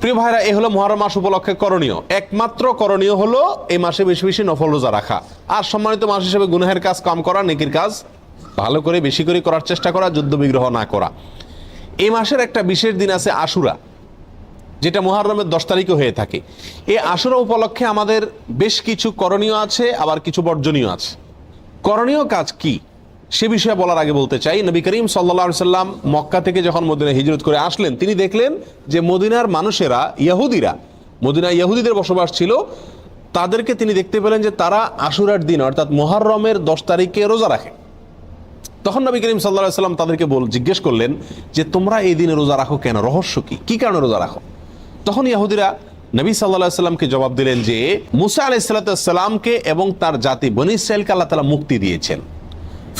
প্রিয় ভাইরা, এ হলো মুহররম মাস উপলক্ষে করণীয়। একমাত্র করণীয় হলো এই মাসে বেশি বেশি নফল রোজা রাখা, আর সম্মানিত মাস হিসেবে গুনাহের কাজ কম করা, নেকির কাজ ভালো করে বেশি করে করার চেষ্টা করা, যুদ্ধ বিগ্রহ না করা। এই মাসের একটা বিশেষ দিন আছে আশুরা, যেটা মুহররমের 10 তারিখে হয়ে থাকে। এই আশুরা উপলক্ষে আমাদের বেশ কিছু করণীয় আছে, আবার কিছু বর্জনীয় আছে। করণীয় কাজ কি সে বিষয়ে বলার আগে বলতে চাই, নবী করিম সাল্লাল্লাহু আলাইহি সাল্লাম মক্কা থেকে যখন মদিনায় হিজরত করে আসলেন, তিনি দেখলেন যে মদিনার মানুষেরা, ইহুদিরা, মদিনায় ইহুদিদের বসবাস ছিল, তাদেরকে তিনি দেখতে পেলেন যে তারা আশুরার দিন অর্থাৎ মুহররমের 10 তারিখে রোজা রাখে। তখন নবী করিম সাল্লাল্লাহু আলাইহি সাল্লাম তাদেরকে জিজ্ঞেস করলেন যে তোমরা এই দিনে রোজা রাখো কেন, রহস্য কি কারণে রোজা রাখো? তখন ইহুদিরা নবী সাল্লাল্লাহু আলাইহি সাল্লামকে জবাব দিলেন যে মুসা আলাইহিস সালামকে এবং তার জাতি বনী ইসরাঈলকে আল্লাহ তাআলা মুক্তি দিয়েছেন।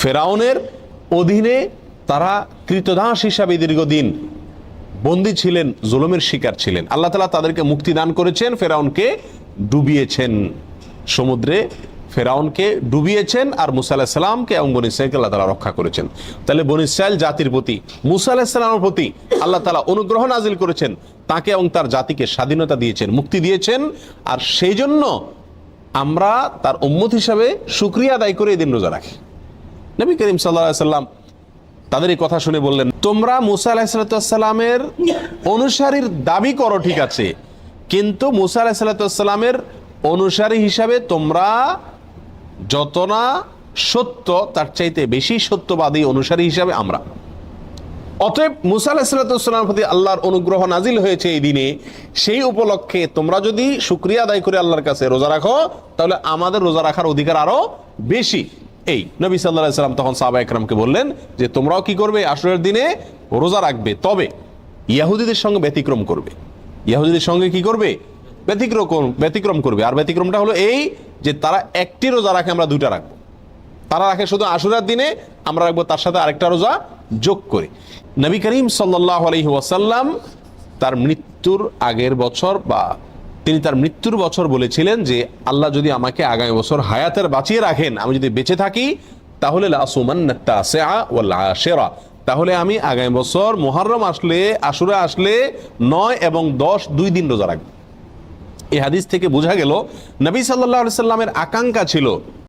ফেরাউনের অধীনে তারা কৃতদাস হিসাবে দীর্ঘদিন বন্দী ছিলেন, জুলুমের শিকার ছিলেন। আল্লাহ তাআলা তাদেরকে মুক্তি দান করেছেন, ফেরাউনকে ডুবিয়েছেন, সমুদ্রে ফেরাউনকে ডুবিয়েছেন, আর মুসা আলাইহিস সালামকে এবং বনী ইসরাঈলকে আল্লাহ তাআলা রক্ষা করেছেন। তাহলে বনী ইসরাঈল জাতির প্রতি, মুসা আলাইহিস সালামের প্রতি আল্লাহ তাআলা অনুগ্রহ নাজিল করেছেন, তাকে এবং তার জাতিকে স্বাধীনতা দিয়েছেন, মুক্তি দিয়েছেন। আর সেই জন্য আমরা তার উম্মত হিসাবে শুকরিয়া আদায় করে এই দিন রোজা রাখি। নবী করিম সাল্লাল্লাহু আলাইহি সাল্লাম তাদের এই কথা শুনে বললেন, তোমরা মুসা আলাইহিস সালামের অনুসারীর দাবি করো ঠিক আছে, কিন্তু মুসা আলাইহিস সালামের অনুসারী হিসাবে তোমরা যত না সত্য, তার চাইতে বেশি সত্যবাদী অনুসারী হিসাবে আমরা। অতএব মুসা আলাইহিস সালামের প্রতি আল্লাহর অনুগ্রহ নাজিল হয়েছে এই দিনে, সেই উপলক্ষে তোমরা যদি শুকরিয়া আদায় করে আল্লাহর কাছে রোজা রাখো, তাহলে আমাদের রোজা রাখার অধিকার আরো বেশি। এই নবী সাল্লাল্লাহু আলাইহি সাল্লাম তখন সাহাবা একরামকে বললেন যে তোমরাও কি করবে, আশুরার দিনে রোজা রাখবে, তবে ইহুদিদের সঙ্গে ব্যতিক্রম করবে। ইহুদিদের সঙ্গে কি করবে? ব্যতিক্রম করবে। আর ব্যতিক্রমটা হলো এই যে তারা একটি রোজা রাখে, আমরা দুইটা রাখবো। তারা রাখে শুধু আশুরার দিনে, আমরা রাখবো তার সাথে আরেকটা রোজা যোগ করে। নবী করিম সাল্লাল্লাহু আলাইহি ওয়াসাল্লাম তার মৃত্যুর আগের বছর, বা তিনি তার মৃত্যুর বছর বলেছিলেন যে আল্লাহ যদি আমাকে আগামী বছর হায়াতের বাঁচিয়ে রাখেন, আমি যদি বেঁচে থাকি, তাহলে লাসুমান্নাত তাসিআ ওয়াল আশিরা, তাহলে আমি আগামী বছর মুহররম আসলে, আশুরা আসলে 9 এবং 10 দুই দিন রোজা রাখবো। এই হাদিস থেকে বোঝা গেল নবী সাল্লাল্লাহু আলাইহি সাল্লামের আকাঙ্ক্ষা ছিল